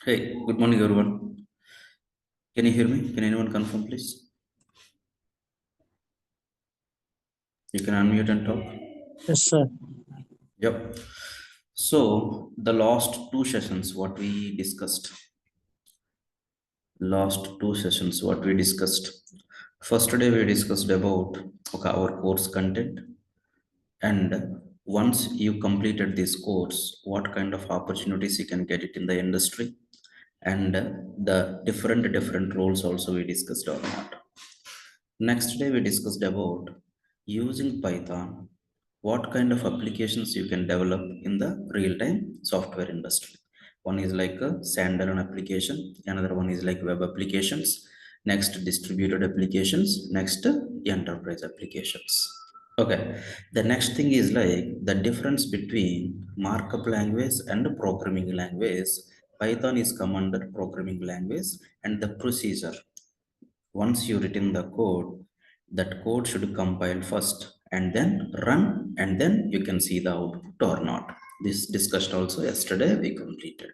Hey, good morning, everyone. Can you hear me? Can anyone confirm, please? You can unmute and talk. Yes, sir. Yep. So, the last two sessions, what we discussed, what we discussed. First day, we discussed about our course content, and once you completed this course, what kind of opportunities you can get it in the industry, and the different roles also we discussed or not. Next day we discussed about using Python, what kind of applications you can develop in the real-time software industry. One is like a standalone application, another one is like web applications, next distributed applications, next enterprise applications. Okay, the next thing is like the difference between markup language and programming language. Python is command programming language, and the procedure, once you written the code, that code should compile first and then run, and then you can see the output or not. This discussed also yesterday we completed.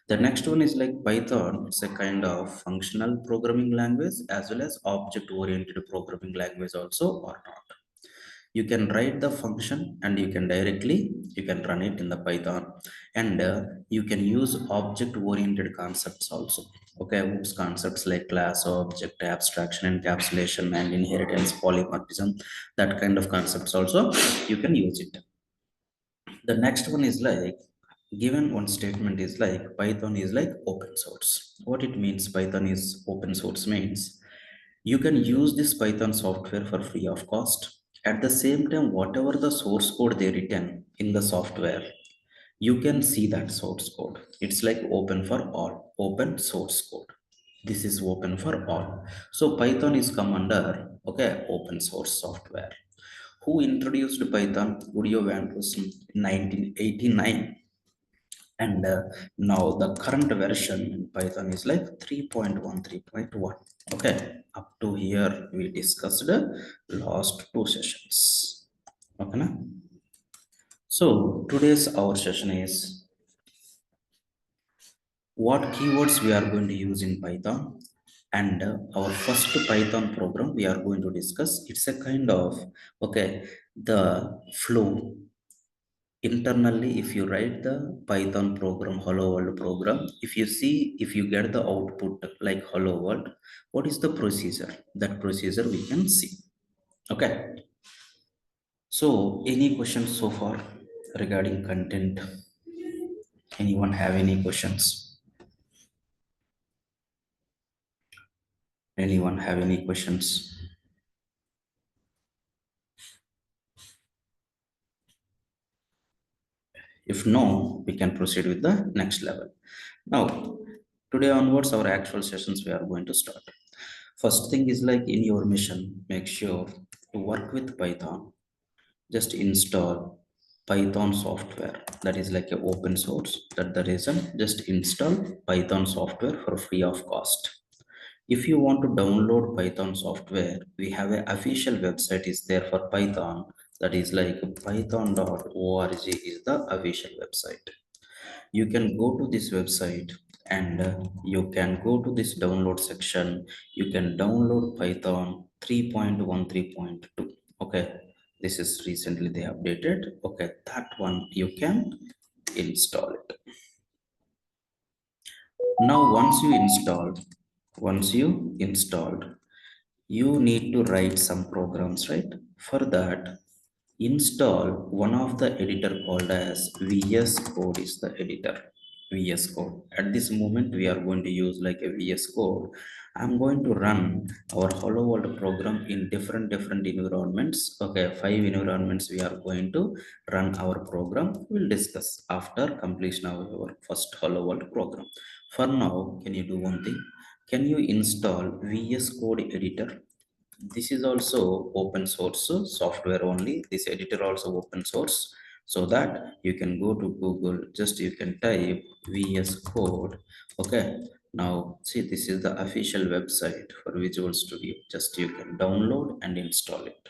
The next one is like Python. It's a kind of functional programming language as well as object oriented programming language also or not. You can write the function and you can run it in the Python, and you can use object oriented concepts also. Okay, whose concepts like class, object, abstraction, encapsulation, and inheritance, polymorphism, that kind of concepts also you can use it. The next one is like, given one statement is like Python is like open source. What it means Python is open source means you can use this Python software for free of cost. At the same time, whatever the source code they written in the software, you can see that source code. It's like open for all, open source code. This is open for all. So Python is come under, okay, open source software. Who introduced Python? Guido van Rossum in 1989. And now the current version in Python is like 3.1, 3.1. Okay, up to here we discussed the last two sessions. Okay, na? So today's our session is what keywords we are going to use in Python. And our first Python program we are going to discuss. It's a kind of, okay, the flow. Internally, if you write the Python program, hello world program, if you see, if you get the output like hello world, what is the procedure? That procedure we can see. Okay, so any questions so far regarding content? Anyone have any questions? Anyone have any questions? If no, we can proceed with the next level. Now, today onwards, our actual sessions we are going to start. First thing is like in your mission, make sure to work with Python. Just install Python software that is like a open source. That the reason, just install Python software for free of cost. If you want to download Python software, we have an official website is there for Python. That is like python.org is the official website. You can go to this website, and you can go to this download section. You can download Python 3.1, 3.2. Okay, this is recently they updated. Okay, that one you can install it. Now, once you installed, you need to write some programs, right? For that, install one of the editor called as VS Code is the editor. VS Code. At this moment, we are going to use like a VS Code. I'm going to run our Hello World program in different environments. Okay, 5 environments we are going to run our program. We'll discuss after completion of our first Hello World program. For now, can you do one thing? Can you install VS Code editor? This is also open source software only. This editor also open source, so that you can go to Google, just you can type VS Code. Okay, now see, this is the official website for Visual Studio. Just you can download and install it.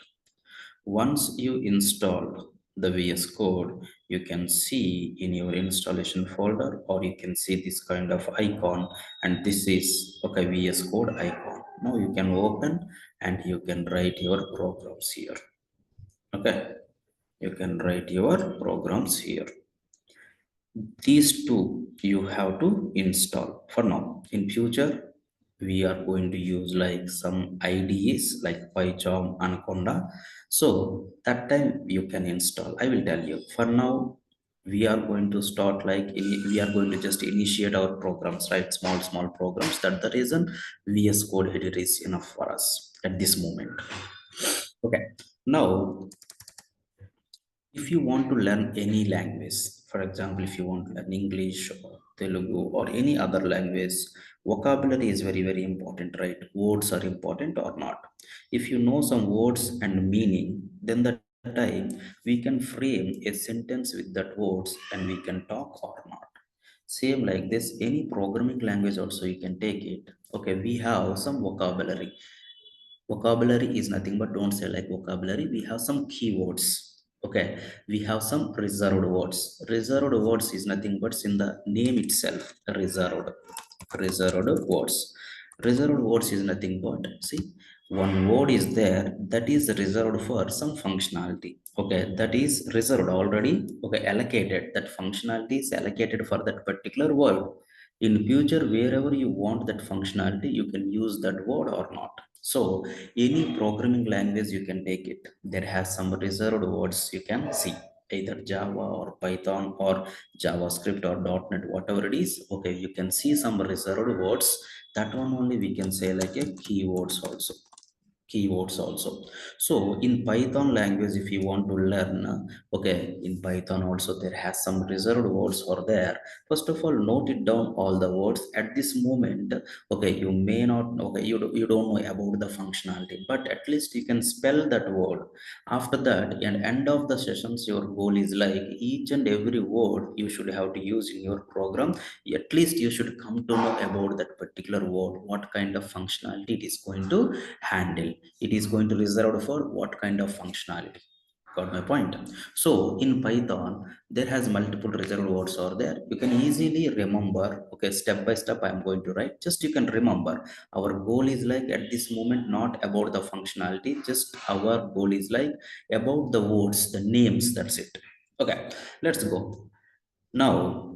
Once you install, the VS Code, you can see in your installation folder, or you can see this kind of icon, and this is okay VS Code icon. Now you can open and you can write your programs here. Okay, you can write your programs here. These two you have to install for now. In future, we are going to use like some IDEs like PyCharm, Anaconda. So that time you can install. I will tell you. For now, we are going to start like we are going to just initiate our programs, right? Small programs. That's the reason VS Code editor is enough for us at this moment. Okay. Now if you want to learn any language, for example, if you want to learn English or Telugu or any other language, vocabulary is very, very important, right? Words are important or not. If you know some words and meaning, then the time we can frame a sentence with that words and we can talk or not. Same like this, any programming language also you can take it. Okay, we have some vocabulary. Vocabulary is nothing but, don't say like vocabulary, we have some keywords. Okay, we have some reserved words. Reserved words is nothing but in the name itself, reserved words. Reserved words is nothing but, see, one word is there that is reserved for some functionality. Okay, that is reserved already. Okay, allocated, that functionality is allocated for that particular word. In future, wherever you want that functionality, you can use that word or not. So any programming language you can take it, there has some reserved words you can see, either Java or Python or JavaScript or .NET, whatever it is. Okay, you can see some reserved words. That one only we can say like a keywords also, keywords also. So in Python language, if you want to learn, okay, in Python also there has some reserved words or there. First of all, note it down all the words at this moment. Okay, you may not, okay, you don't know about the functionality, but at least you can spell that word. After that, and end of the sessions, your goal is like each and every word you should have to use in your program. At least you should come to know about that particular word, what kind of functionality it is going to handle, it is going to reserve for what kind of functionality. Got my point? So in Python, there has multiple reserved words are there. You can easily remember. Okay, step by step I'm going to write, just you can remember. Our goal is like at this moment not about the functionality, just our goal is like about the words, the names, that's it. Okay, let's go. Now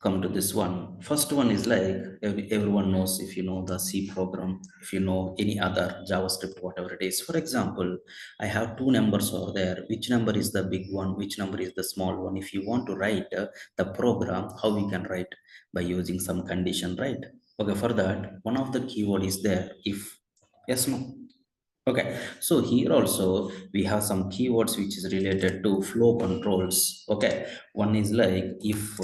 come to this one. First one is like everyone knows, if you know the C program, if you know any other JavaScript, whatever it is. For example, I have two numbers over there. Which number is the big one? Which number is the small one? If you want to write the program, how we can write? By using some condition, right? Okay, for that, one of the keyword is there, if. Yes, no? Okay, so here also we have some keywords which is related to flow controls. Okay, one is like if,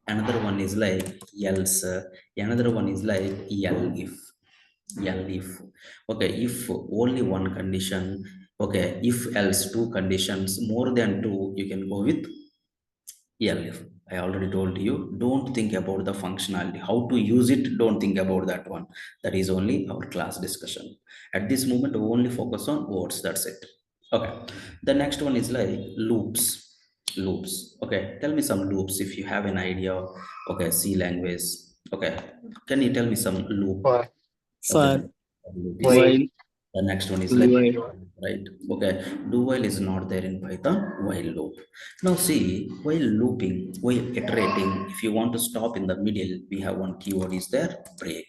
another one is like else, another one is like if, if. Okay, if only one condition. Okay, if else two conditions, more than two, you can go with ELF. I already told you, don't think about the functionality, how to use it, don't think about that one. That is only our class discussion. At this moment, we only focus on words, that's it. Okay. The next one is like loops. Loops. Okay. Tell me some loops if you have an idea. Okay. C language. Okay. Can you tell me some loop? for Okay. For Loop is while while the next one is like while right. Okay. Do while is not there in Python. While loop. Now see, while looping, while iterating, if you want to stop in the middle, we have one keyword is there, break.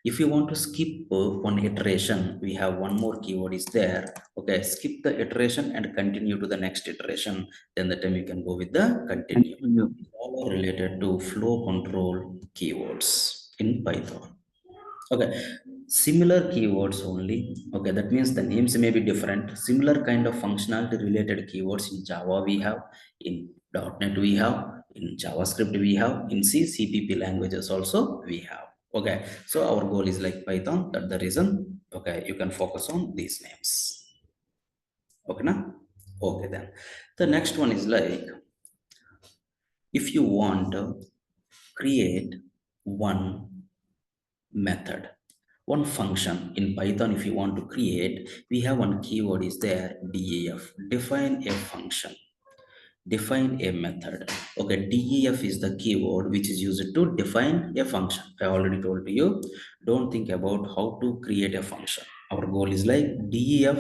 If you want to skip one iteration, we have one more keyword is there. Okay, skip the iteration and continue to the next iteration. Then the time you can go with the continue. continue. All are related to flow control keywords in Python. Okay, similar keywords only. Okay, that means the names may be different. Similar kind of functionality related keywords in Java we have, in .NET we have, in JavaScript we have, in C, CPP languages also we have. Okay, so our goal is like Python. That's the reason. Okay, you can focus on these names. Okay, now? Okay, then. The next one is like, if you want to create one method, one function in Python. If you want to create, we have one keyword is there, def, define a function, define a method. Okay, def is the keyword which is used to define a function. I already told you, don't think about how to create a function. Our goal is like def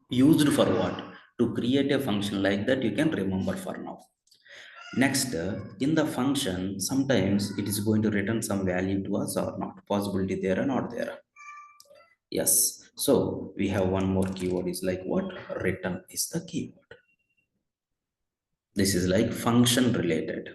used for what, to create a function. Like that you can remember for now. Next, in the function sometimes it is going to return some value to us or not, possibility there or not there. Yes, so we have one more keyword is like what, return is the keyword. This is like function related.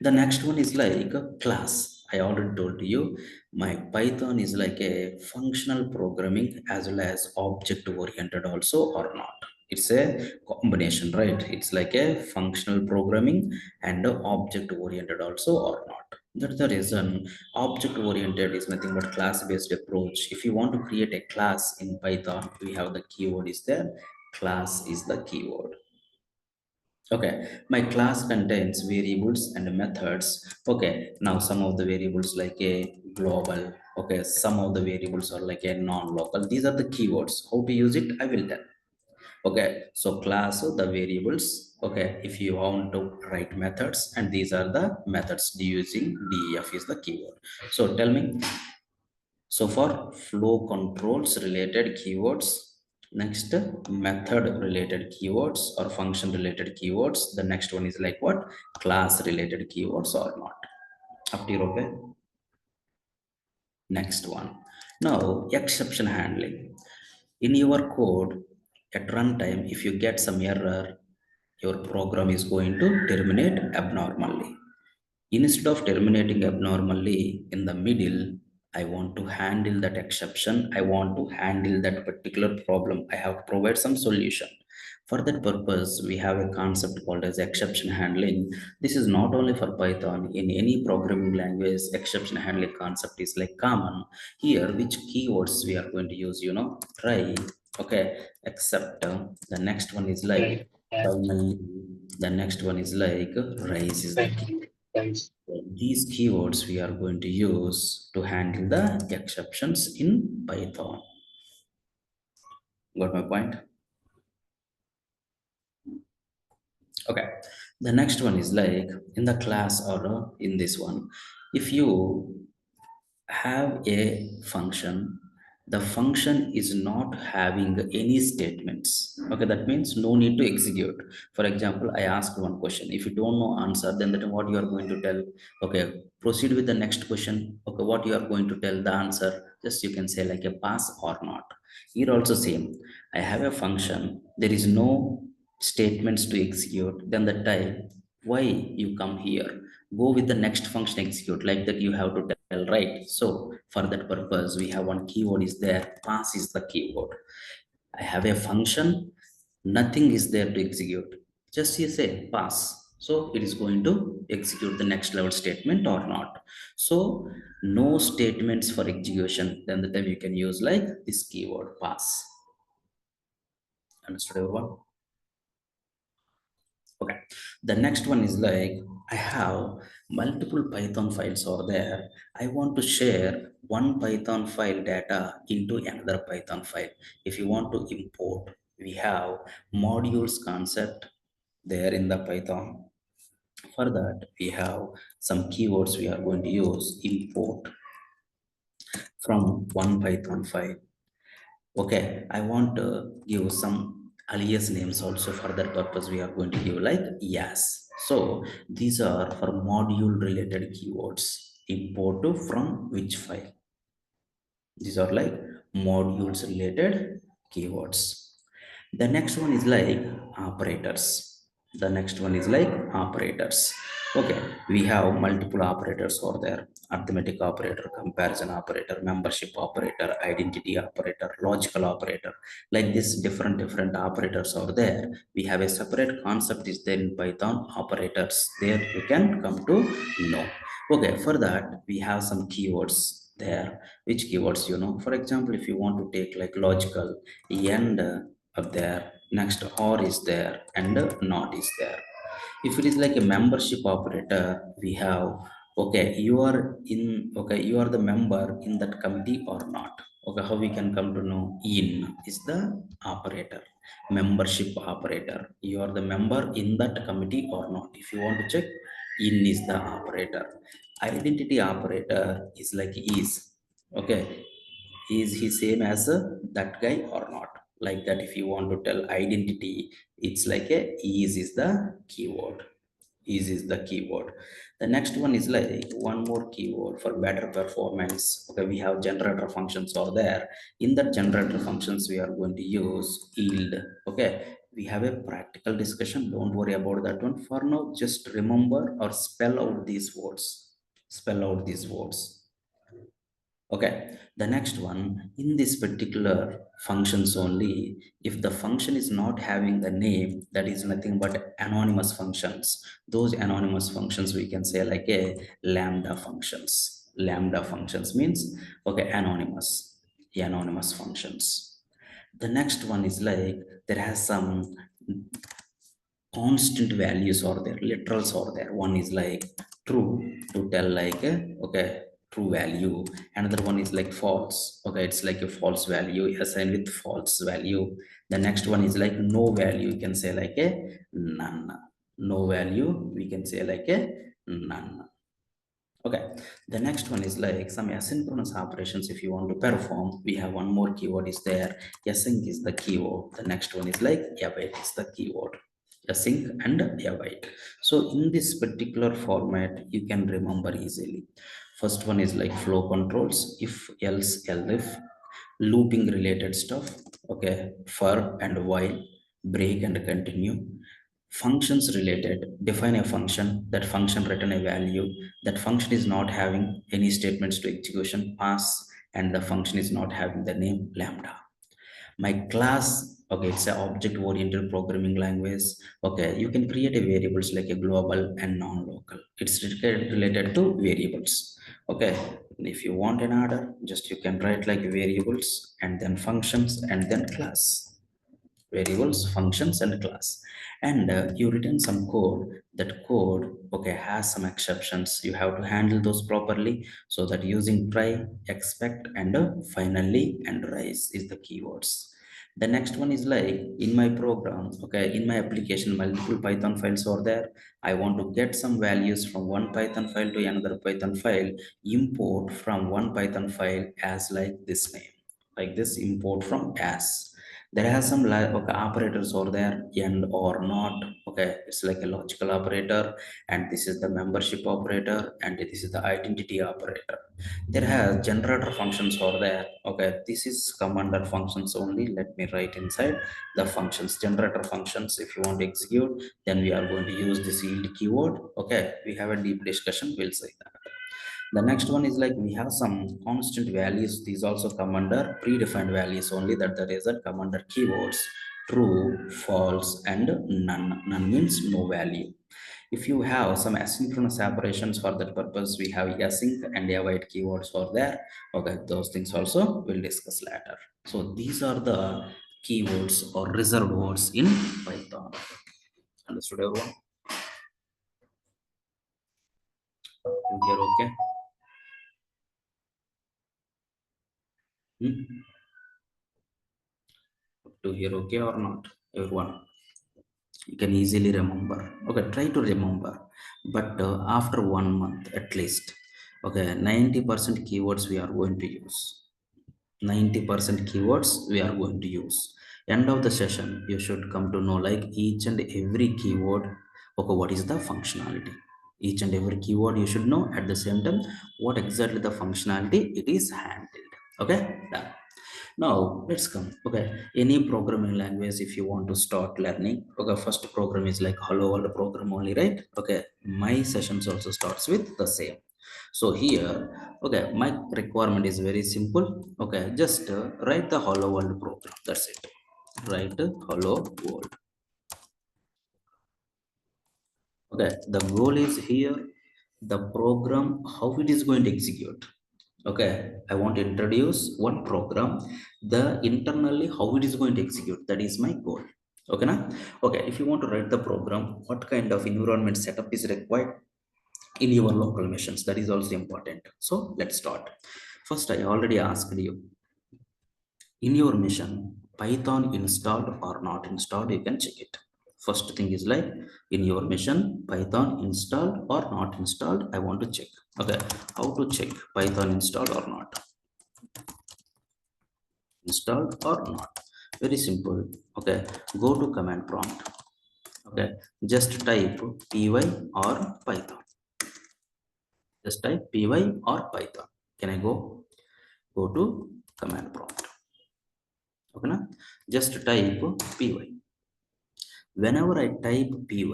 The next one is like a class. I already told you my Python is like a functional programming as well as object oriented also or not. It's a combination, right? It's like a functional programming and a object oriented also or not. That's the reason object oriented is nothing but class based approach. If you want to create a class in Python, we have the keyword is there. Class is the keyword. Okay, my class contains variables and methods. Okay, now some of the variables like a global. Okay, some of the variables are like a non-local. These are the keywords. How to use it, I will tell. Okay, so class of the variables. Okay, if you want to write methods, and these are the methods using def is the keyword. So tell me, so for flow controls related keywords, next method related keywords or function related keywords. The next one is like what, class related keywords or not. Up to you, okay? Next one. Now exception handling. In your code at runtime, if you get some error, your program is going to terminate abnormally. Instead of terminating abnormally in the middle, I want to handle that exception. I want to handle that particular problem. I have to provide some solution. For that purpose, we have a concept called as exception handling. This is not only for Python. In any programming language, exception handling concept is like common. Here, which keywords we are going to use, try, okay, except the next one is like Right. And finally, the next one is like rise is the thank key. you. Thanks. These keywords we are going to use to handle the exceptions in Python. Got my point? Okay. The next one is like in the class or in this one. If you have a function, the function is not having any statements. Okay, that means no need to execute. For example, I asked one question. If you don't know answer, then that what you are going to tell. Okay, proceed with the next question. Okay, what you are going to tell the answer, just you can say like a pass or not. Here also same. I have a function, there is no statements to execute, then the type, why you come here, go with the next function execute, like that you have to tell, right? So for that purpose we have one keyword is there, pass is the keyword. I have a function, nothing is there to execute, just you say pass, so it is going to execute the next level statement or not. So no statements for execution, then the time you can use like this keyword pass. Understood everyone? Okay. The next one is like I have multiple Python files over there. I want to share one Python file data into another Python file. If you want to import, we have modules concept there in the Python. For that, we have some keywords we are going to use import from one Python file. Okay, I want to give some alias names also. For that purpose, we are going to give like yes. So these are for module related keywords. Import to from which file? These are like modules related keywords. The next one is like operators. The next one is like operators. Okay, we have multiple operators over there. Arithmetic operator, comparison operator, membership operator, identity operator, logical operator. Like this, different operators are there. We have a separate concept is there in Python, operators. There you can come to know. Okay, for that we have some keywords there. Which keywords, for example, if you want to take like logical, and up there, next or is there, and not is there. If it is like a membership operator, we have Okay, you are in, okay, you are the member in that committee or not. Okay, how we can come to know? In is the operator, membership operator. You are the member in that committee or not. If you want to check, in is the operator. Identity operator is like is. Okay, is he same as that guy or not? Like that, if you want to tell identity, it's like a is the keyword. Is the keyword. The next one is like one more keyword for better performance. Okay, we have generator functions are there. In that generator functions, we are going to use yield. Okay, we have a practical discussion. Don't worry about that one. For now, just remember or spell out these words. Spell out these words. Okay, the next one, in this particular functions only, if the function is not having the name, that is nothing but anonymous functions. Those anonymous functions we can say like a lambda functions. Lambda functions means, okay, anonymous functions. The next one is like there has some constant values are there, literals are there. One is like true to tell like a, okay, true value. Another one is like false. Okay, it's like a false value assigned with false value. The next one is like no value, you can say like a none. No value, we can say like a none. Okay, the next one is like some asynchronous operations. If you want to perform, we have one more keyword is there. Async is the keyword. The next one is like await is the keyword. Async and await. So in this particular format, you can remember easily. First one is like flow controls, if else elif, looping related stuff. Okay, for and while, break and continue. Functions related, define a function, that function return a value, that function is not having any statements to execution, pass, and the function is not having the name lambda. My class, okay, it's an object oriented programming language. Okay, you can create a variables like a global and non-local. It's related to variables. Okay, if you want an order, just you can write like variables and then functions and then class. Variables, functions, and class. And you written some code. That code, okay, has some exceptions. You have to handle those properly, so that using try, expect, and finally and rise is the keywords. The next one is like in my program, okay, in my application, multiple Python files are there. I want to get some values from one Python file to another Python file. Import from one Python file as like this name, like this, import from as. There has some like, okay, operators over there, and or not. Okay, it's like a logical operator, and this is the membership operator, and this is the identity operator. There has generator functions over there. Okay, this is commander functions only. Let me write inside the functions, generator functions. If you want to execute, then we are going to use this yield keyword. Okay, we have a deep discussion, we'll say that. The next one is like we have some constant values. These also come under predefined values only, that the result come under keywords true, false, and none. None means no value. If you have some asynchronous operations, for that purpose, we have async and await keywords for there. Okay, those things also we'll discuss later. So these are the keywords or reserved words in Python. Understood everyone? You hear okay? Hmm? To hear okay or not, everyone? You can easily remember. Okay, try to remember, but after 1 month at least. Okay, 90% keywords we are going to use. 90% keywords we are going to use. End of the session, you should come to know like each and every keyword. Okay, what is the functionality? Each and every keyword you should know. At the same time, what exactly the functionality it is handled. Okay, done. Now let's come. Okay, any programming language if you want to start learning. Okay, first program is like hello world program only, right? Okay, my sessions also starts with the same. So here, okay, my requirement is very simple. Okay, just write the hello world program. That's it. Write hello world. Okay, the goal is here the program how it is going to execute. Okay, I want to introduce one program, the internally how it is going to execute. That is my goal. Okay, now, okay, if you want to write the program, what kind of environment setup is required? in your local machines. That is also important. So let's start. First, I already asked you, in your mission, Python installed or not installed, you can check it. First thing is like, in your mission, Python installed or not installed, I want to check. Okay, how to check Python installed or not installed or not? Very simple. Okay, go to command prompt. Okay, just type py or Python. Just type py or Python. Can I go to command prompt? Okay, na? Just type py. Whenever I type py,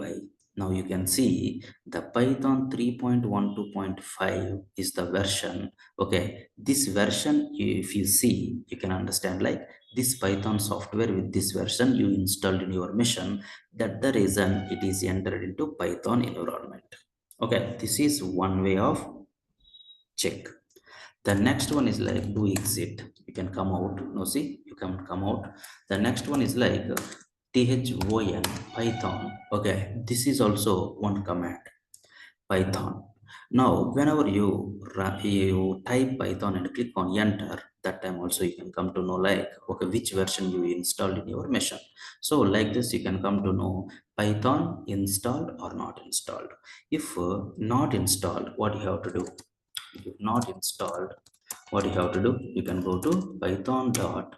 now you can see the Python 3.12.5 is the version. Okay, this version, if you see, you can understand like this Python software with this version you installed in your machine. That the reason it is entered into Python environment. Okay, this is one way of check. The next one is like do exit. You can come out. No, see, you can come out. The next one is like thon Python. Okay, this is also one command, Python. Now, whenever you type Python and click on enter, that time also you can come to know like okay which version you installed in your machine. So like this, you can come to know Python installed or not installed. If not installed, what you have to do? If not installed, what you have to do, you can go to python.org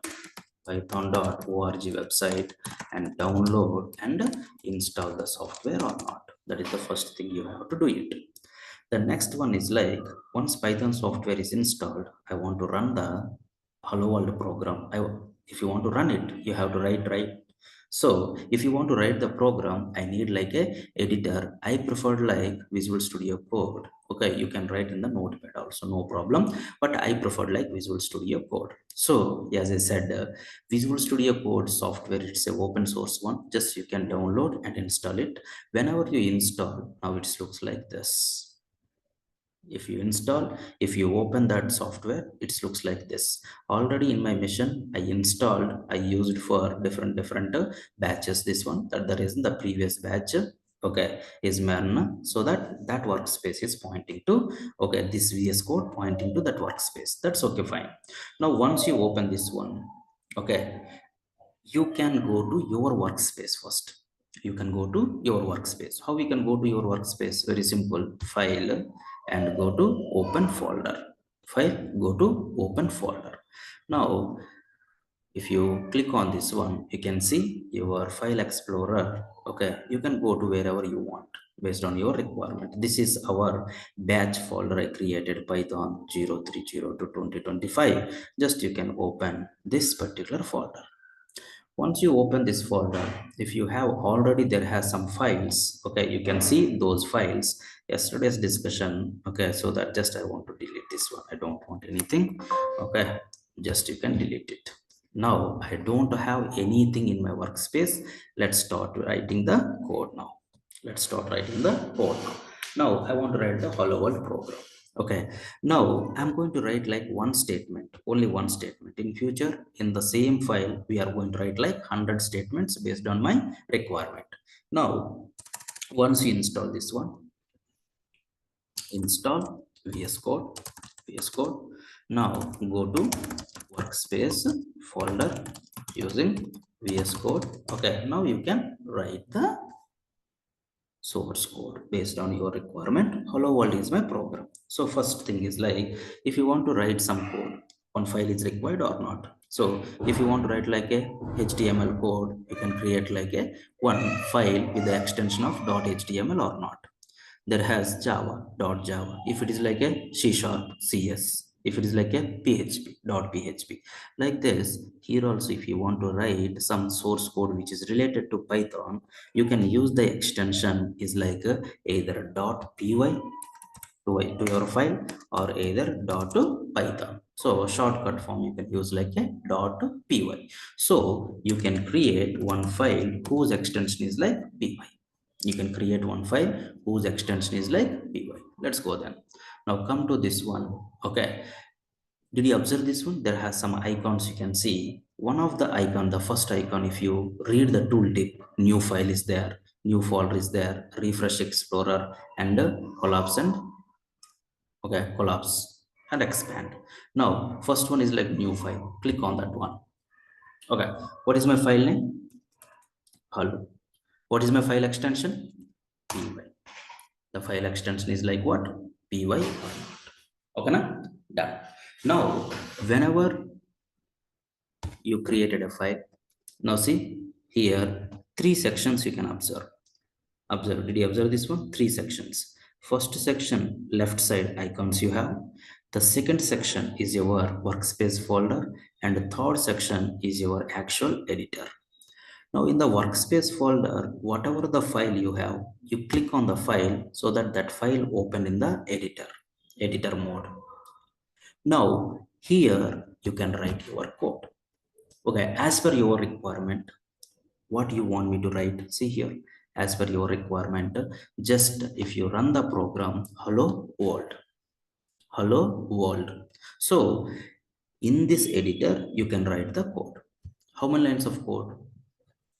website and download and install the software or not. That is the first thing you have to do it. The next one is like, once Python software is installed, I want to run the hello world program. If you want to run it, you have to write, right? So if you want to write the program, I need like a editor. I prefer like Visual Studio Code. Okay, you can write in the notepad also, no problem. But I prefer like Visual Studio Code. So as I said, Visual Studio Code software, it's a open source one. Just you can download and install it. Whenever you install, now it looks like this. If you install, if you open that software, it looks like this. Already in my machine, I installed, I used for different batches. This one, that the reason the previous batch, okay, is man, so that workspace is pointing to, okay, this VS Code pointing to that workspace. That's okay, fine. Now once you open this one, okay, you can go to your workspace first. You can go to your workspace. How we can go to your workspace? Very simple. File and go to open folder. File, go to open folder. Now if you click on this one, you can see your file explorer. Okay, you can go to wherever you want based on your requirement. This is our batch folder I created, Python 030 to 2025. Just you can open this particular folder. Once you open this folder, if you have already, there has some files. Okay, you can see those files, yesterday's discussion. Okay, so that just I want to delete this one. I don't want anything. Okay, just you can delete it. Now I don't have anything in my workspace. Let's start writing the code now. Let's start writing the code now. Now I want to write the hello world program. Okay, now I'm going to write like one statement, only one statement. In future, in the same file, we are going to write like 100 statements based on my requirement. Now, once you install this one, install VS Code. Now go to workspace folder using VS Code. Okay, now you can write the source code based on your requirement. Hello world is my program. So first thing is like, if you want to write some code, one file is required or not. So if you want to write like a HTML code, you can create like a one file with the extension of .html or not. There has java. If it is like a C sharp, CS. If it is like a PHP. Like this, here also if you want to write some source code which is related to Python, you can use the extension is like either .py to your file or either .python. So shortcut form you can use like a .py. So you can create one file whose extension is like py. You can create one file whose extension is like py. Let's go then. Now come to this one. Okay, did you observe this one? There has some icons you can see. One of the icon, the first icon, if you read the tooltip, new file is there. new folder is there, refresh explorer, and collapse and collapse and expand. Now first one is like new file, click on that one. Okay, what is my file name? Hello. What is my file extension? Py. The file extension is like what? Py. Okay, na? Done. Now, whenever you created a file, now see here, three sections you can observe. Observe, did you observe this one? Three sections. First section, left side icons you have. The second section is your workspace folder, and the third section is your actual editor. Now in the workspace folder, whatever the file you have, you click on the file so that that file open in the editor mode. Now here you can write your code. Okay, as per your requirement, what you want me to write? See here, as per your requirement, just if you run the program, hello world. So in this editor, you can write the code. How many lines of code?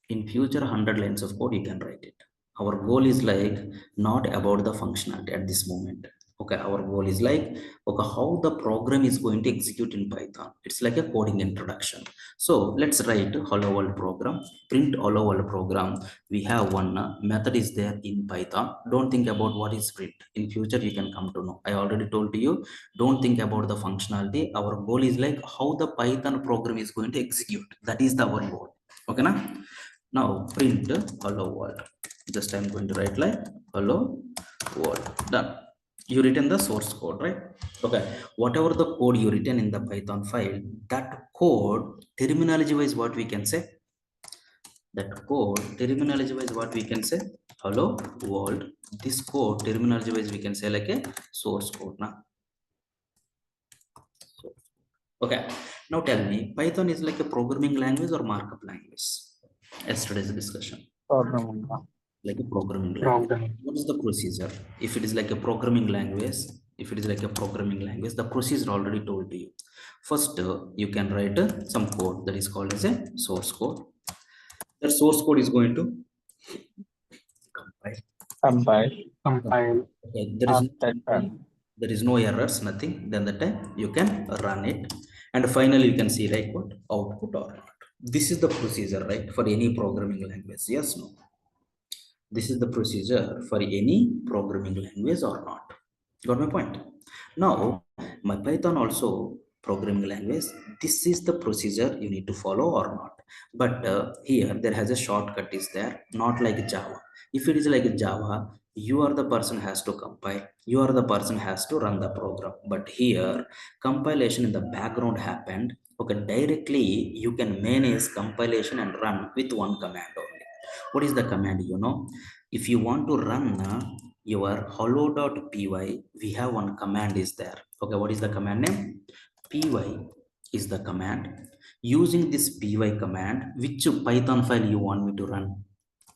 In future, 100 lines of code you can write it. Our goal is like not about the functionality at this moment. Okay, our goal is like, okay, how the program is going to execute in Python. It's like a coding introduction. So let's write hello world program, print hello world program. We have one method is there in Python. Don't think about what is print. In future you can come to know. I already told you, don't think about the functionality. Our goal is like how the Python program is going to execute. That is our goal. Okay na? Now print hello world. Just I'm going to write like hello world. Done. You written the source code, right? Okay. Whatever the code you written in the Python file, that code terminology wise what we can say? That code terminology wise what we can say? Hello world. This code terminology wise we can say like a source code now. Okay. Now tell me, Python is like a programming language or markup language? Yesterday's discussion. Programming. Like a programming language. What is the procedure? If it is like a programming language, the procedure already told to you. First, you can write some code that is called as a source code. That source code is going to Compile. Okay, there is no errors, nothing. Then the time you can run it, and finally you can see like what output or not. This is the procedure, right, for any programming language. Yes, no. This is the procedure for any programming language or not. Got my point? Now, my Python also programming language. This is the procedure you need to follow or not. But here there has a shortcut is there, not like Java. If it is like Java, you are the person has to compile. You are the person has to run the program. But here, compilation in the background happened. Okay, directly you can manage compilation and run with one command only. What is the command? You know, if you want to run your hello.py, we have one command is there. Okay, what is the command name? Py is the command. Using this py command, which Python file you want me to run?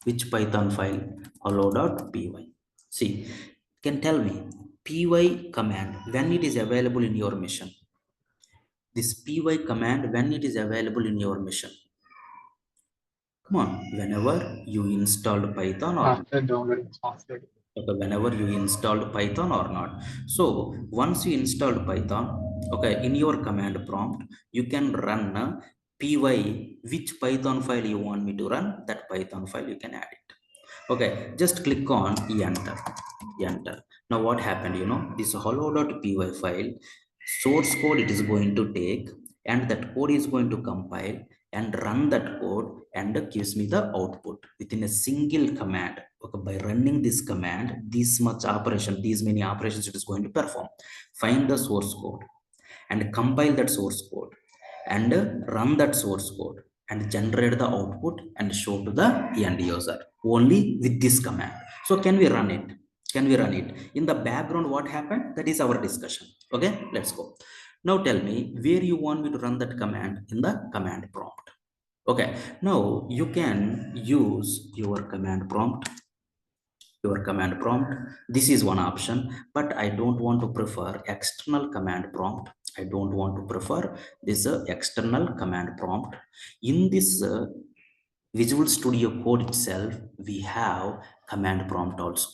Which Python file? Hello.py. See, can tell me py command when it is available in your mission. This py command when it is available in your mission. Come on, whenever you installed Python or after downloading software. Okay, whenever you installed Python or not. So once you installed Python, okay, in your command prompt, you can run py, which Python file you want me to run, that Python file you can add it. Okay, just click on enter. Enter. Now what happened, you know, this hello.py file, source code it is going to take, and that code is going to compile and run that code and gives me the output within a single command. Okay, by running this command, this much operation, these many operations it is going to perform. Find the source code and compile that source code and run that source code and generate the output and show to the end user only with this command. So can we run it? Can we run it? In the background, what happened? That is our discussion. Okay, let's go. Now tell me where you want me to run that command in the command prompt. Okay, now you can use your command prompt. This is one option, but I don't want to prefer external command prompt. I don't want to prefer this external command prompt. In this Visual Studio Code itself, we have command prompt also.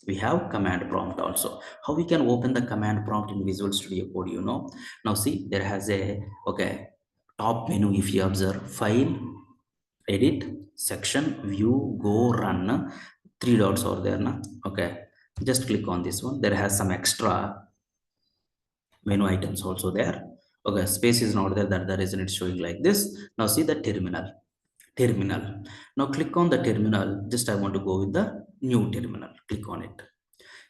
We have command prompt also. How we can open the command prompt in Visual Studio Code, you know? Now see, there has a, okay, top menu. If you observe, file, edit, section, view, go, run, three dots are there, na? Okay, just click on this one. There has some extra menu items also there. Okay, space is not there, that the reason it's showing like this. Now see the terminal. Now click on the terminal. Just I want to go with the new terminal. Click on it.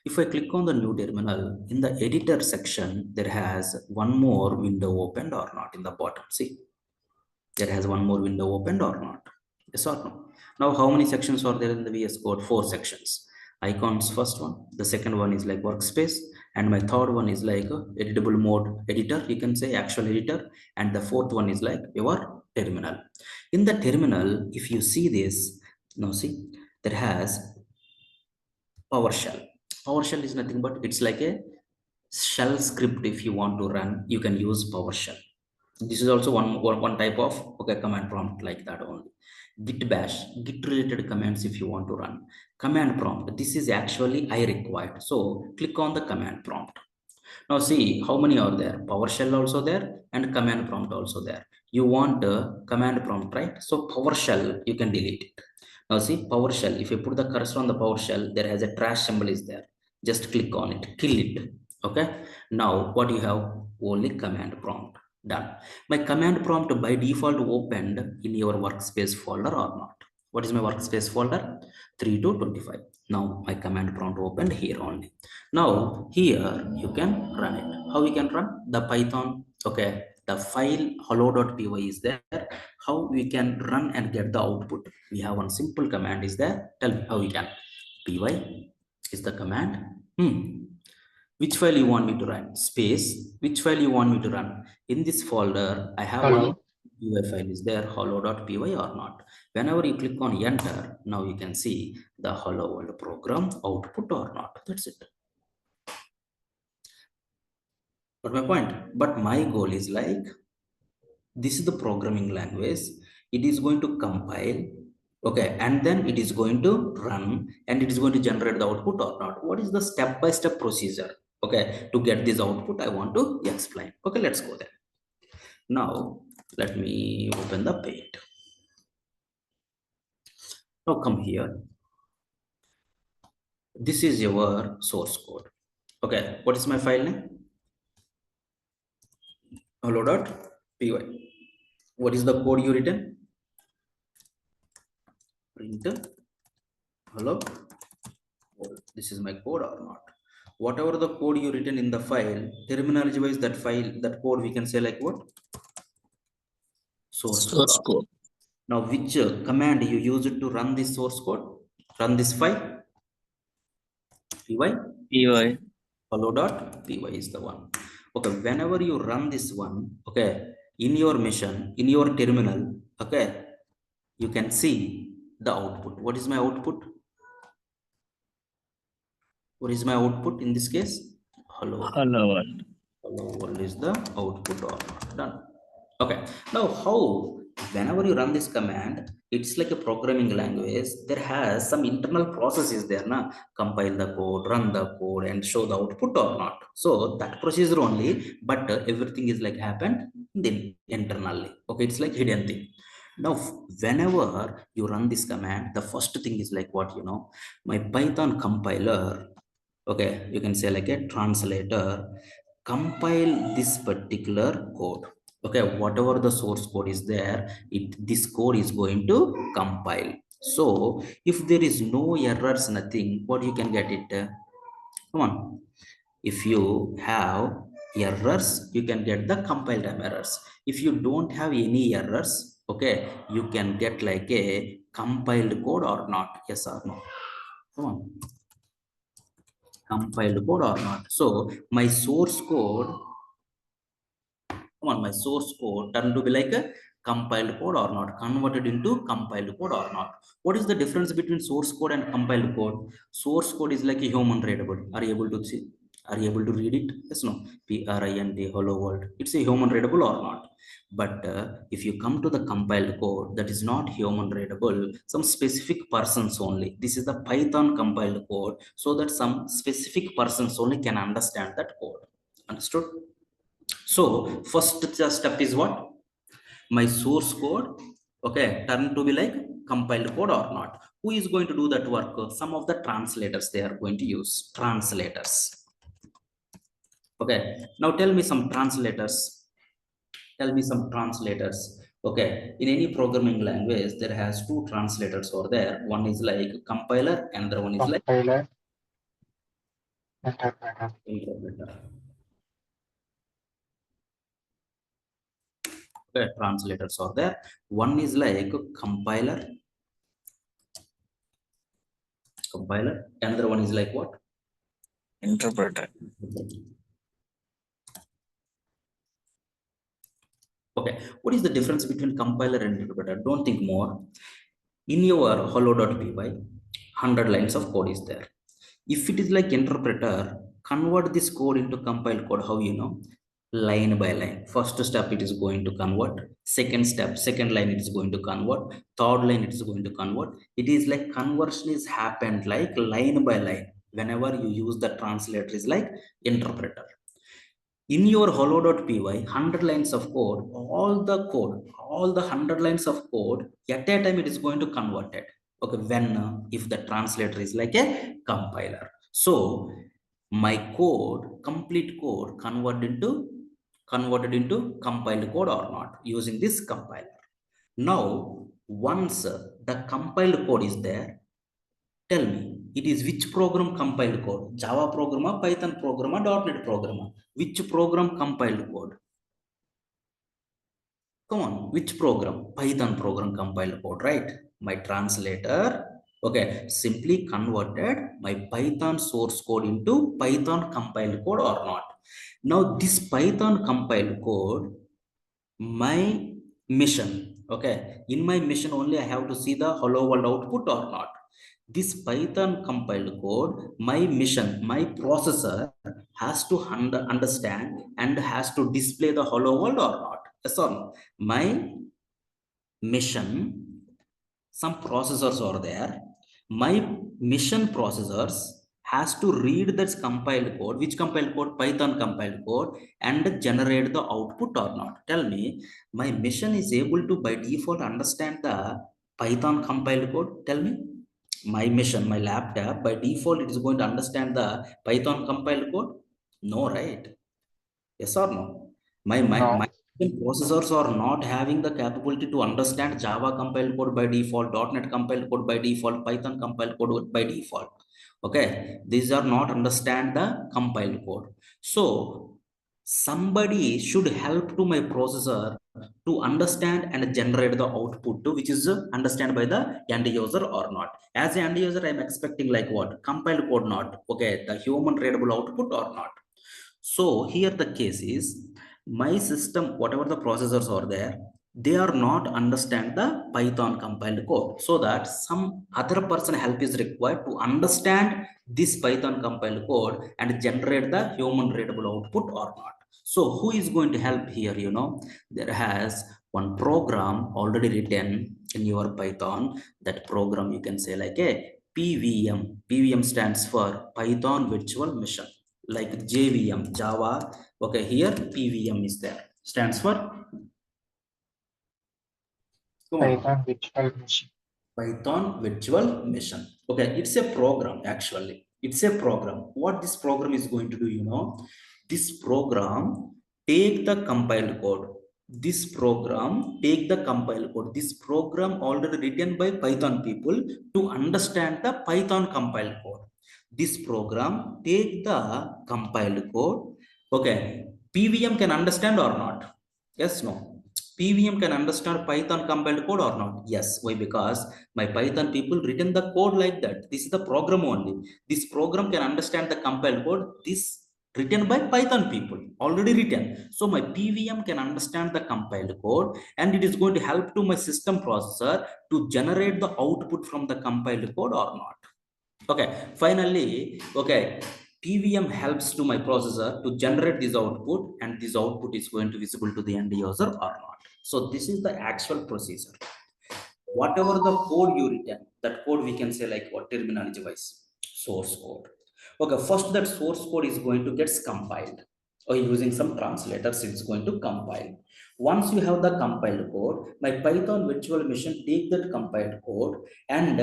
If I click on the new terminal, in the editor section, there has one more window opened or not in the bottom. See, there has one more window opened or not. Yes or no? Now, how many sections are there in the VS Code? 4 sections. Icons, first one. The second one is like workspace. And my third one is like editable mode editor. You can say actual editor. And the fourth one is like your terminal. In the terminal, if you see this, now see, there has PowerShell. PowerShell is nothing but it's like a shell script. If you want to run, you can use PowerShell. This is also one type of, okay, command prompt like that only. Git bash, git related commands if you want to run. Command prompt, this is actually I required. So click on the command prompt. Now see how many are there. PowerShell also there and command prompt also there. You want a command prompt, right? So PowerShell, you can delete it. Now see PowerShell, if you put the cursor on the PowerShell, there has a trash symbol is there. Just click on it, kill it. Okay. Now what you have? Only command prompt. Done. My command prompt by default opened in your workspace folder or not? What is my workspace folder? 3 to 25. Now my command prompt opened here only. Now here you can run it. How we can run? The Python, okay, the file hello.py is there. How we can run and get the output? We have one simple command is there. Tell me how we can. Py is the command. Which file you want me to run? Space. Which file you want me to run? In this folder, I have one py file is there, hello.py or not. Whenever you click on enter, now you can see the hello world program output or not. That's it. But my point, but my goal is like, this is the programming language. It is going to compile, okay, and then it is going to run and it is going to generate the output or not. What is the step-by-step procedure? Okay, to get this output, I want to explain. Okay, let's go there. Now, let me open the Paint. Now come here. This is your source code. Okay, what is my file name? Hello.py. What is the code you written? Print hello. This is my code or not? Whatever the code you written in the file, terminology wise, that file, that code we can say like what? Source code. Now, which command you use it to run this source code? Run this file? Py? Hello.py is the one. Okay, whenever you run this one, okay, in your mission, in your terminal, okay, you can see the output. What is my output? What is my output in this case? Hello. Hello world. Hello world is the output or not. Done. Okay. Now, how whenever you run this command, it's like a programming language. There has some internal processes there, na? Compile the code, run the code, and show the output or not. So that procedure only, but everything is like happened then internally. Okay, it's like hidden thing. Now, whenever you run this command, the first thing is like what, you know, my Python compiler, okay, you can say like a translator, compile this particular code. Okay, whatever the source code is there, this code is going to compile. So if there is no errors, nothing, what you can get it? Come on. If you have errors, you can get the compile time errors. If you don't have any errors, okay, you can get like a compiled code or not. Yes or no? Come on. Compiled code or not. So my source code, come on, my source code turned to be like a compiled code or not, converted into compiled code or not. What is the difference between source code and compiled code? Source code is like a human readable. Are you able to see? Are you able to read it? Yes, no. print hello world. It's a human readable or not? But if you come to the compiled code, that is not human readable, some specific persons only. This is the Python compiled code, so that some specific persons only can understand that code. Understood? So first step is what? My source code, okay, turn to be like compiled code or not. Who is going to do that work? Some of the translators they are going to use. Translators. Okay, now tell me some translators. Tell me some translators. Okay, in any programming language there has two translators over there. One is like compiler, another one is like Compiler, interpreter. interpreter. Okay, translators are there. One is like compiler, another one is like what? Interpreter. Okay, what is the difference between compiler and interpreter? Don't think more. In your hello.py, 100 lines of code is there. If it is like interpreter, convert this code into compiled code. How you know? Line by line. First step it is going to convert. Second step, second line it is going to convert. Third line it is going to convert. It is like conversion is happened like line by line. Whenever you use the translator is like interpreter. In your hello.py, 100 lines of code, all the 100 lines of code, at a time it is going to convert it. Okay, when if the translator is like a compiler. So my code, complete code converted into compiled code or not using this compiler. Now, once the compiled code is there, tell me, it is which program compiled code? Java programmer, Python programmer, .NET programmer? Which program compiled code? Come on, which program? Python program compiled code, right? My translator, okay, simply converted my Python source code into Python compiled code or not. Now, this Python compiled code, my mission, okay, in my mission only I have to see the hello world output or not. This Python compiled code, my mission, my processor has to understand and has to display the hello world or not. Yes or no? My mission, some processors are there. My mission processors has to read that compiled code. Which compiled code? Python compiled code, and generate the output or not. Tell me, my mission is able to by default understand the Python compiled code? Tell me. My mission, my laptop, by default, it is going to understand the Python compiled code? No, right? Yes or no? My No, processors are not having the capability to understand Java compiled code by default, .NET compiled code by default, Python compiled code by default. Okay, these are not understand the compiled code. So somebody should help to my processor to understand and generate the output to which is understand by the end user or not. As an end user, I'm expecting like what? Compiled code not. Okay, the human readable output or not. So here the case is my system, whatever the processors are there, they are not understand the Python compiled code. So that some other person help is required to understand this Python compiled code and generate the human readable output or not. So who is going to help here? You know, there has one program already written in your Python. That program you can say like a PVM. PVM stands for Python Virtual Machine, like JVM, Java. Okay, here PVM is there. Stands for, come on, Python virtual machine. Python Virtual Machine. Okay, it's a program actually. It's a program. What this program is going to do, you know, this program take the compiled code. This program take the compiled code. This program already written by Python people to understand the Python compiled code. This program take the compiled code. Okay, PVM can understand or not? Yes, no. PVM can understand Python compiled code or not? Yes. Why? Because my Python people written the code like that. This is the program only. This program can understand the compiled code. This written by Python people, already written. So my PVM can understand the compiled code, and it is going to help to my system processor to generate the output from the compiled code or not. Okay, finally, okay, PVM helps to my processor to generate this output, and this output is going to be visible to the end user or not. So this is the actual procedure. Whatever the code you written, that code we can say like what terminology wise, source code. Okay, first that source code is going to get compiled, or using some translators it's going to compile. Once you have the compiled code, my Python virtual machine take that compiled code, and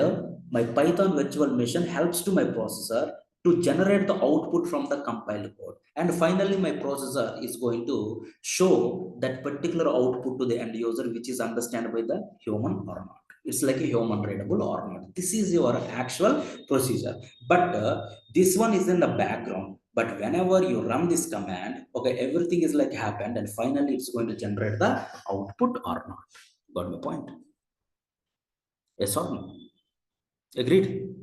my Python virtual machine helps to my processor to generate the output from the compiled code. And finally, my processor is going to show that particular output to the end user, which is understood by the human or not. It's like a human readable or not. This is your actual procedure. But this one is in the background. But whenever you run this command, okay, everything is like happened, and finally it's going to generate the output or not. Got my point? Yes or no? Agreed?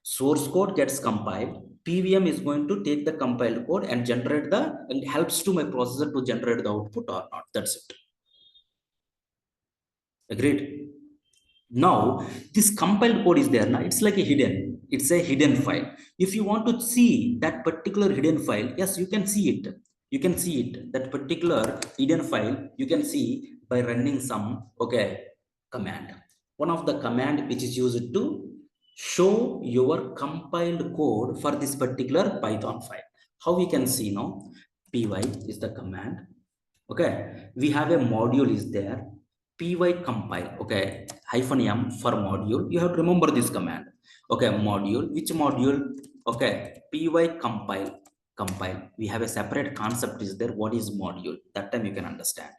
Source code gets compiled. PVM is going to take the compiled code and generate and helps to my processor to generate the output or not. That's it. Agreed? Now, this compiled code is there. Now, it's like a hidden. It's a hidden file. If you want to see that particular hidden file, yes, you can see it. You can see it. That particular hidden file, you can see by running some, command. One of the command which is used to show your compiled code for this particular Python file. How we can see now? Py is the command. Okay, we have a module is there. Py compile. Okay, -m for module. You have to remember this command. Okay, module. Which module? Okay, py compile. We have a separate concept is there. What is module? That time you can understand.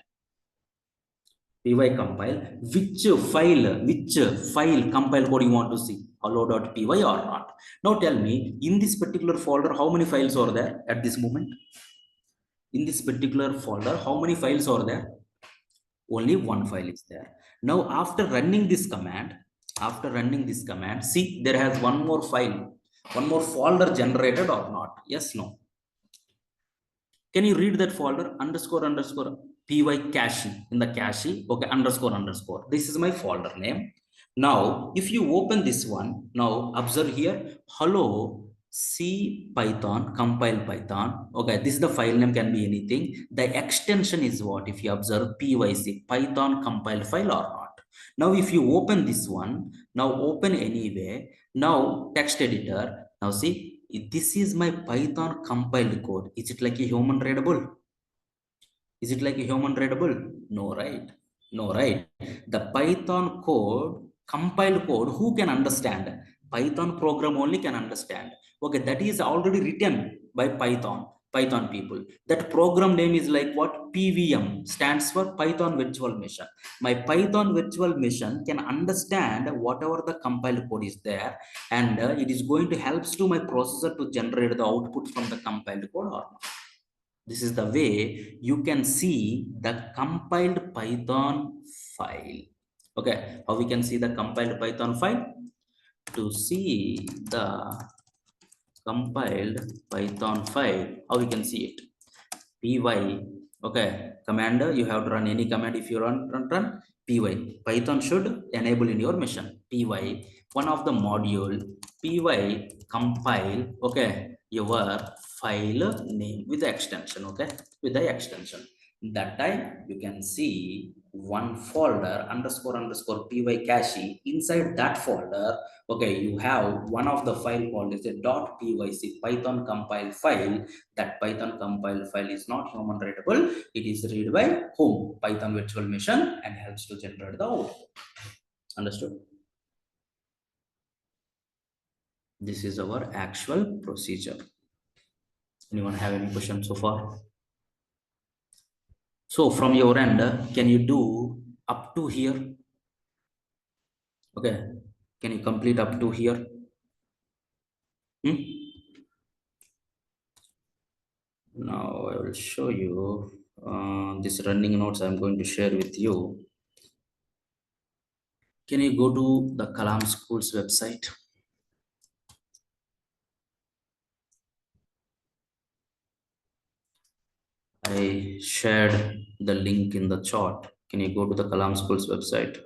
Py compile. Which file compile code you want to see? Hello.py or not? Now tell me, in this particular folder, how many files are there at this moment? In this particular folder, how many files are there? Only one file is there. Now, after running this command, see, there has one more file, one more folder generated or not? Yes, no. Can you read that folder? __ py cache, in the cache, okay, __. This is my folder name. Now, if you open this one, now observe here, hello C Python, compile Python. Okay, this is the file name, can be anything. The extension is what? If you observe pyc, Python compile file or not. Now, if you open this one, now open anyway. Now, text editor. Now, see, this is my Python compiled code. Is it like a human readable? Is it like a human readable? No, right? No, right? The Python code, compiled code, who can understand? Python program only can understand. Okay, that is already written by Python people. That program name is like what? PVM, stands for Python virtual machine. My Python virtual machine can understand whatever the compiled code is there, and it is going to helps to my processor to generate the output from the compiled code or not. This is the way you can see the compiled Python file. Okay, how we can see the compiled Python file? To see the compiled Python file, how we can see it? Py, okay, commander, you have to run any command. If you run py, Python should enable in your machine. Py, one of the module, py compile, okay, your file name with the extension, okay, with the extension. That time you can see one folder __ py cache. Inside that folder, okay, you have one of the file called is a .pyc, Python compile file. That Python compile file is not human readable. It is read by whom? Python virtual machine, and helps to generate the output. Understood? This is our actual procedure. Anyone have any questions so far? So from your end, can you do up to here? Okay, can you complete up to here? Now I will show you this running notes I'm going to share with you. Can you go to the Kalam Schools website? I shared the link in the chat. Can you go to the Kalam Schools website?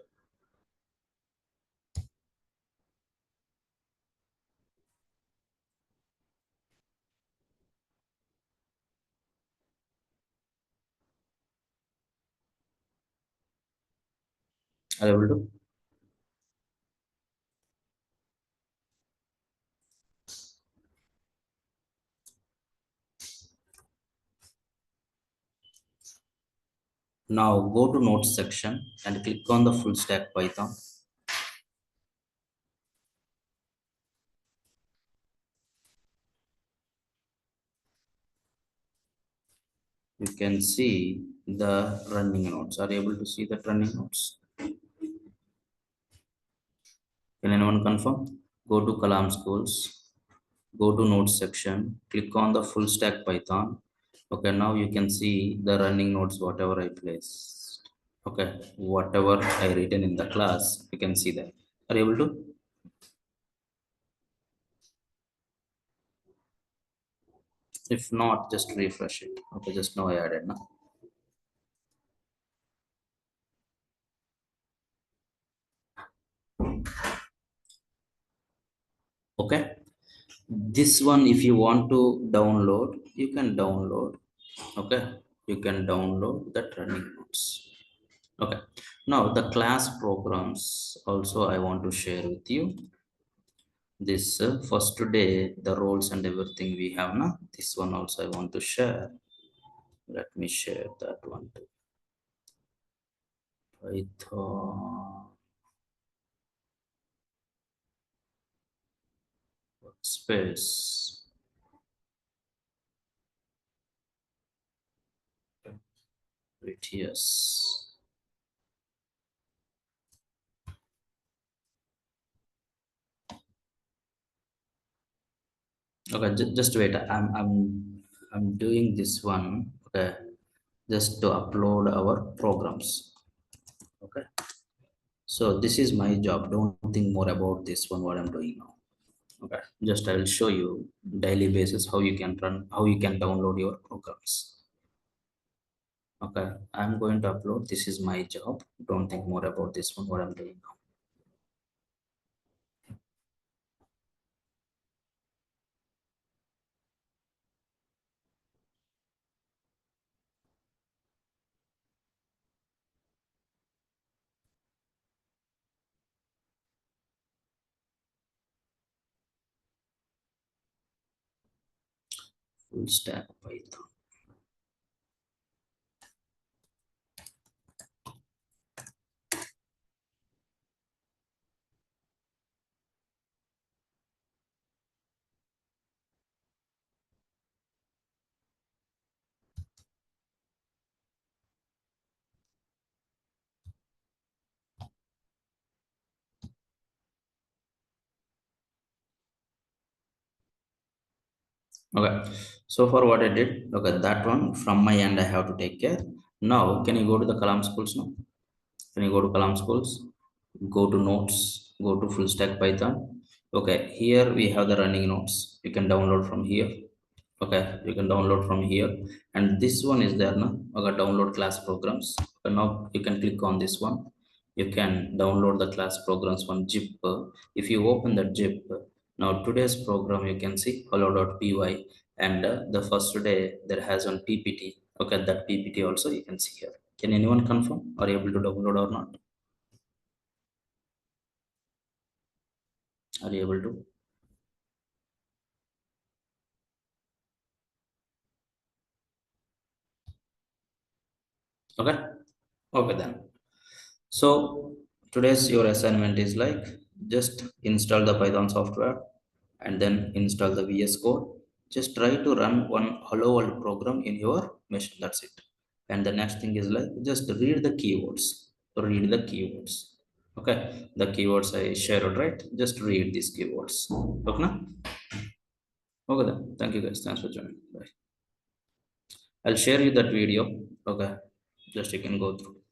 Are you able to? Now go to notes section and click on the full stack Python. You can see the running nodes. Are you able to see the running nodes? Can anyone confirm? Go to Kalam Schools, go to nodes section, click on the full stack Python. Okay, now you can see the running nodes, whatever I placed. Okay, whatever I written in the class, you can see that. Are you able to? If not, just refresh it. Okay, just now I added now. Okay, this one if you want to download, you can download. Okay, you can download that running notes. Okay, now the class programs also I want to share with you. This first day the roles and everything we have now, this one also I want to share. Let me share that one too. Python workspace. Yes. Okay, just wait. I'm doing this one. Okay, just to upload our programs. Okay, so this is my job. Don't think more about this one. What I'm doing now. Okay, just I will show you daily basis how you can run, how you can download your programs. Okay, I'm going to upload. This is my job. Don't think more about this one. What I'm doing now. Full stack Python. Okay, so for what I did, okay, that one from my end I have to take care. Now, can you go to the Kalam schools now? Can you go to Kalam schools? Go to notes, go to full stack Python. Okay, here we have the running notes. You can download from here. Okay, you can download from here. And this one is there now. Okay, download class programs. Okay, now you can click on this one. You can download the class programs from zip. If you open that zip, now today's program you can see hello.py, and the first day there has one ppt. Okay, that ppt also you can see here. Can anyone confirm? Are you able to download or not? Are you able to? Okay, okay then. So today's your assignment is like, just install the Python software and then install the VS Code. Just try to run one hello world program in your machine. That's it. And the next thing is like, just read the keywords. Read the keywords. Okay, the keywords I shared, right? Just read these keywords. Okay, now? Okay then. Thank you guys. Thanks for joining. Bye. I'll share you that video. Okay, just you can go through.